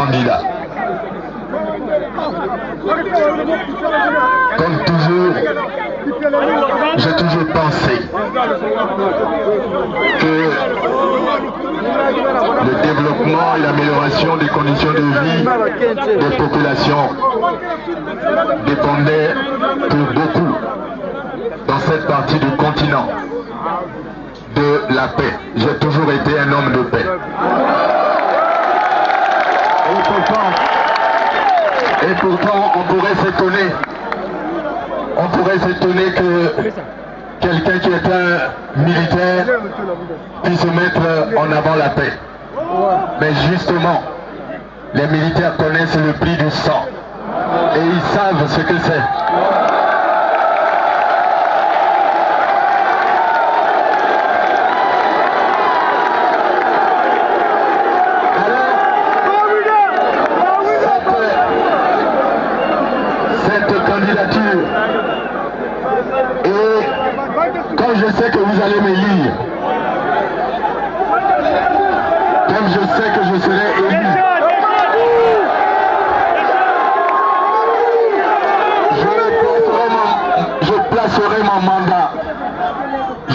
candidat. Comme toujours, j'ai toujours pensé que le développement et l'amélioration des conditions de vie des populations dépendaient pour beaucoup dans cette partie du continent de la paix. J'ai toujours été un homme de paix. Et pourtant, on pourrait s'étonner que quelqu'un qui est un militaire puisse mettre en avant la paix. Mais justement, les militaires connaissent le prix du sang et ils savent ce que c'est. Et quand je sais que vous allez me lire, comme je sais que je serai élu, je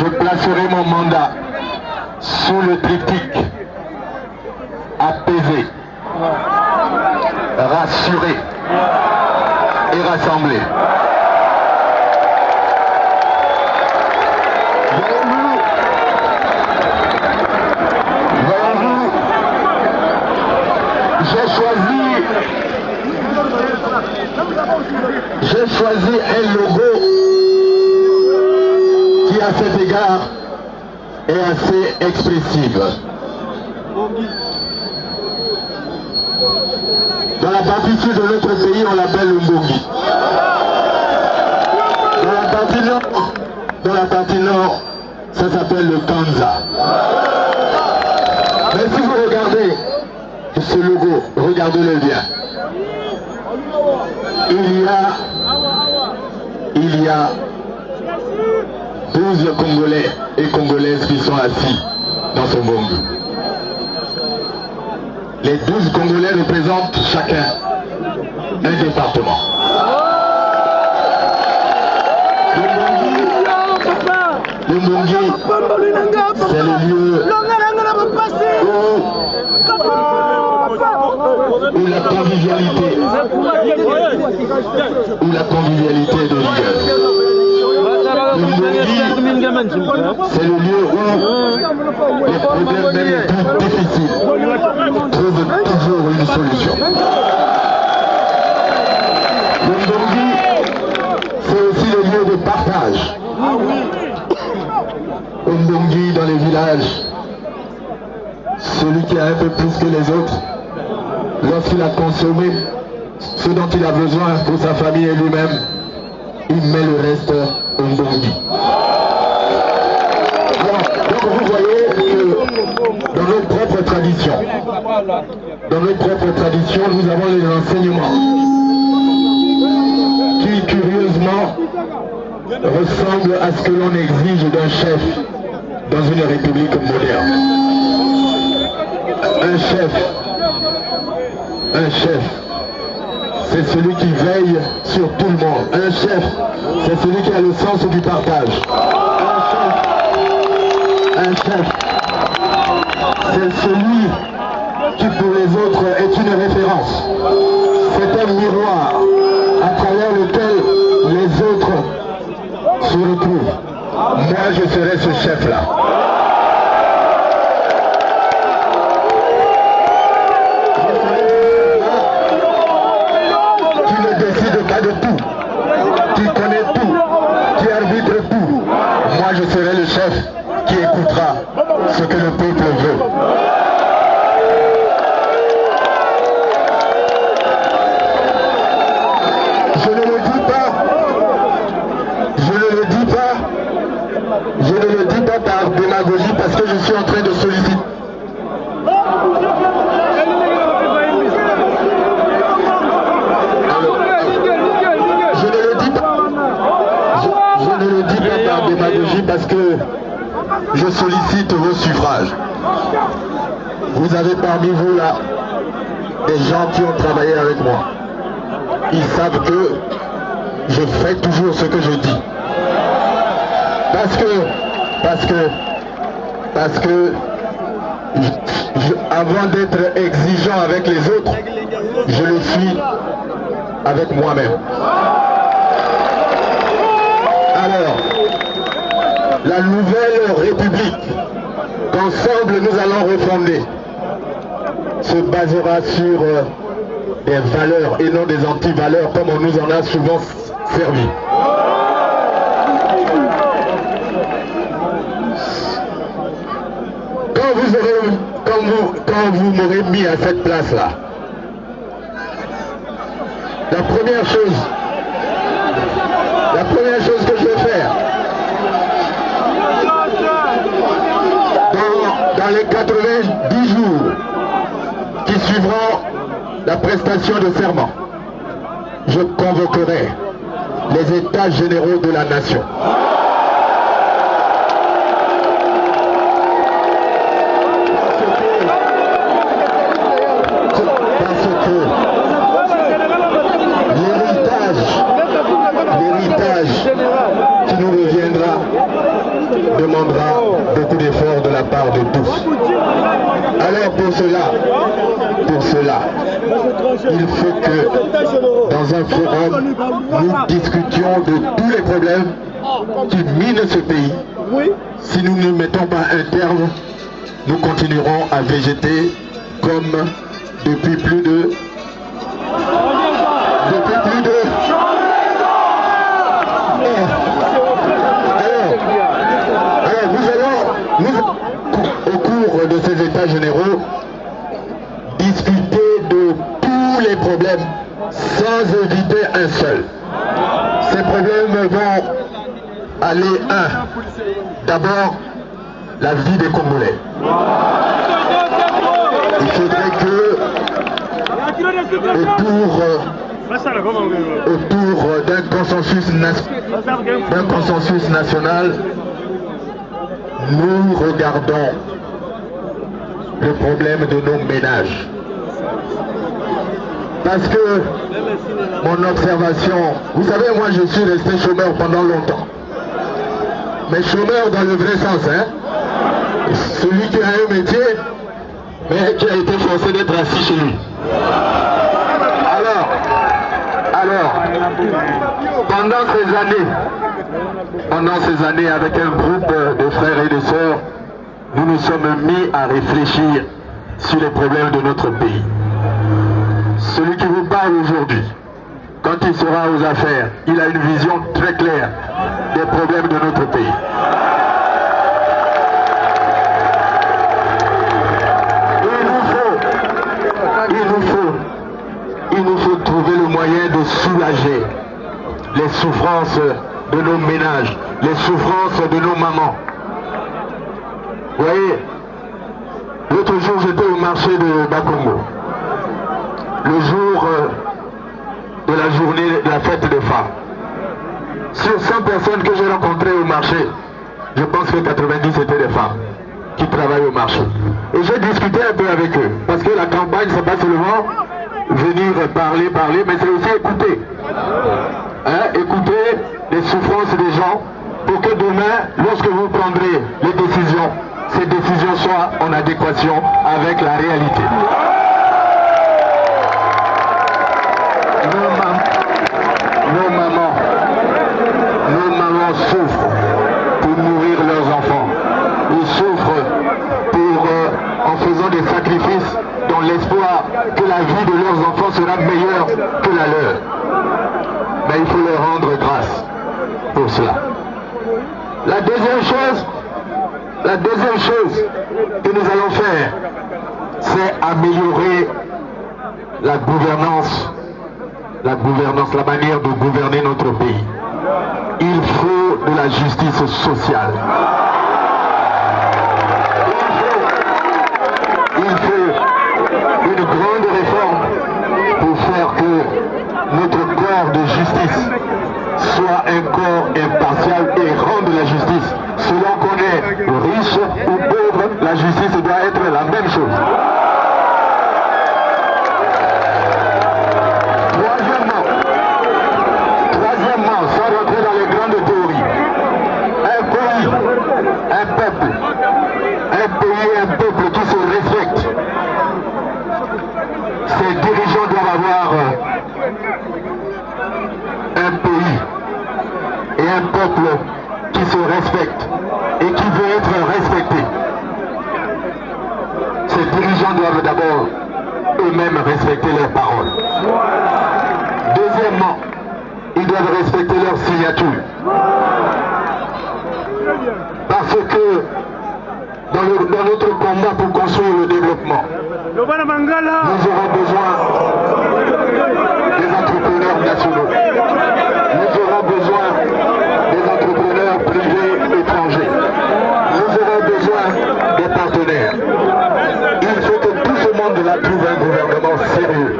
placerai mon mandat sous le triptyque apaisé, rassuré et rassemblé. J'ai choisi un logo qui, à cet égard, est assez expressif. Dans la partie sud de notre pays, on l'appelle le Mbongi. Dans la partie nord, ça s'appelle le Kanza. Mais si vous regardez ce logo, regardez-le bien. Il y a 12 Congolais et Congolaises qui sont assis dans ce Mbongi. Les 12 Congolais représentent chacun un département. Le Mbongi, c'est le lieu où la convivialité est de rigueur. C'est le lieu où les problèmes même les plus difficiles trouvent toujours une solution. Le Mbongi, c'est aussi le lieu de partage. Au Mbongi, dans les villages, celui qui a un peu plus que les autres, lorsqu'il a consommé ce dont il a besoin pour sa famille et lui-même, il met le reste au Mbongi. Donc vous voyez que dans notre propre tradition, nous avons les enseignements qui, curieusement, ressemblent à ce que l'on exige d'un chef dans une république moderne. Un chef, c'est celui qui veille sur tout le monde. Un chef, c'est celui qui a le sens du partage. Un chef, c'est celui qui pour les autres est une référence. C'est un miroir à travers lequel les autres se retrouvent. Moi, je serai ce chef-là. De tout, qui connaît tout, qui arbitre tout. Moi je serai le chef qui écoutera ce que le peuple veut. Je ne le dis pas par démagogie parce que je suis en train de solliciter. Démagogie parce que je sollicite vos suffrages. Vous avez parmi vous là des gens qui ont travaillé avec moi. Ils savent que je fais toujours ce que je dis. Parce que avant d'être exigeant avec les autres, je le suis avec moi-même. Alors, la nouvelle République qu'ensemble nous allons refonder se basera sur des valeurs et non des anti-valeurs comme on nous en a souvent servi. Quand vous m'aurez mis à cette place-là, la première chose que je vais faire, dans les 90 jours qui suivront la prestation de serment, je convoquerai les États généraux de la nation. Demandera beaucoup d'efforts de la part de tous. Alors pour cela, il faut que dans un forum, nous discutions de tous les problèmes qui minent ce pays. Si nous ne mettons pas un terme, nous continuerons à végéter comme depuis plus de... Au cours de ces états généraux, discuter de tous les problèmes sans éviter un seul. Ces problèmes vont aller d'abord, la vie des Congolais. Il faudrait que autour d'un consensus national, nous regardons le problème de nos ménages. Parce que mon observation, vous savez, moi je suis resté chômeur pendant longtemps. Mais chômeur dans le vrai sens, hein. Celui qui a un métier, mais qui a été forcé d'être assis chez lui. Alors, pendant ces années, avec un groupe de frères et de sœurs, nous nous sommes mis à réfléchir sur les problèmes de notre pays. Celui qui vous parle aujourd'hui, quand il sera aux affaires, il a une vision très claire des problèmes de notre pays. Il nous faut trouver le moyen de soulager les souffrances de nos ménages, les souffrances de nos mamans. Vous voyez, l'autre jour j'étais au marché de Bakongo, le jour de la journée de la fête des femmes. Sur 100 personnes que j'ai rencontrées au marché, je pense que 90 étaient des femmes qui travaillent au marché. Et j'ai discuté un peu avec eux, parce que la campagne, c'est pas seulement venir parler, mais c'est aussi écouter. Écouter les souffrances des gens pour que demain, lorsque vous prendrez les décisions, ces décisions soient en adéquation avec la réalité. Nos mamans souffrent pour nourrir leurs enfants. Ils souffrent en faisant des sacrifices dans l'espoir que la vie de leurs enfants sera meilleure que la leur. Mais il faut leur rendre grâce pour cela. La deuxième chose que nous allons faire, c'est améliorer la gouvernance, la manière de gouverner notre pays. Il faut de la justice sociale. Il faut une grande réforme pour faire que notre corps de justice soit un corps impartial et rendre la justice. Selon qu'on est riche ou pauvre, la justice doit être la même chose. ces dirigeants doivent avoir un pays et un peuple qui se respecte et qui veut être respecté. Ces dirigeants doivent d'abord eux-mêmes respecter leurs paroles. Deuxièmement, ils doivent respecter leur signature. Parce que dans notre combat pour construire le développement, nous aurons besoin des entrepreneurs nationaux. Nous aurons besoin des entrepreneurs privés étrangers. Nous aurons besoin des partenaires. Il faut que tout ce monde-là trouve un gouvernement sérieux,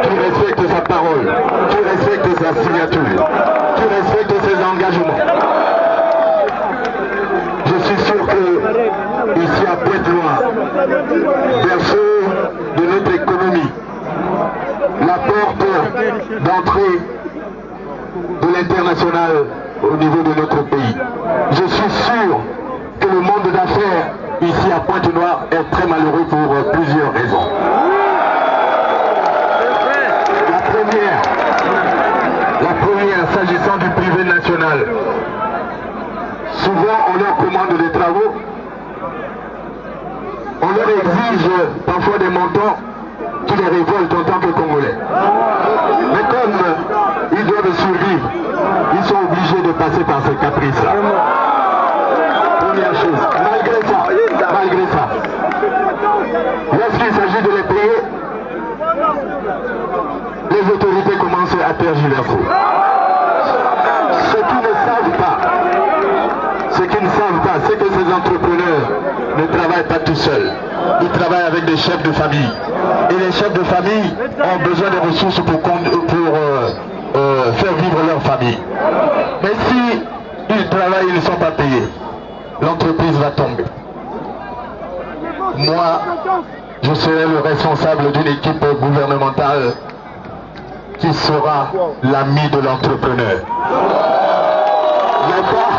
qui respecte sa parole, qui respecte sa signature, qui respecte ses engagements. Je suis sûr que ici à Pointe-Noire, berceau de notre économie, la porte d'entrée de l'international au niveau de notre pays. Je suis sûr que le monde d'affaires ici à Pointe-Noire est très malheureux pour plusieurs raisons. La première, s'agissant du privé national, souvent on leur commande des travaux, on leur exige parfois des montants qui les révoltent en tant que Congolais. Mais comme ils doivent survivre, ils sont obligés de passer par ces caprices-là. Première chose, malgré ça, lorsqu'il s'agit de les payer, les autorités commencent à tergiverser. Ce qu'ils ne savent pas, c'est que ces entrepreneurs ne travaillent pas tout seuls. Ils travaillent avec des chefs de famille. Et les chefs de famille ont besoin de ressources pour faire vivre leur famille. Mais si ils travaillent, ils ne sont pas payés, l'entreprise va tomber. Moi, je serai le responsable d'une équipe gouvernementale qui sera l'ami de l'entrepreneur. Il n'y a pas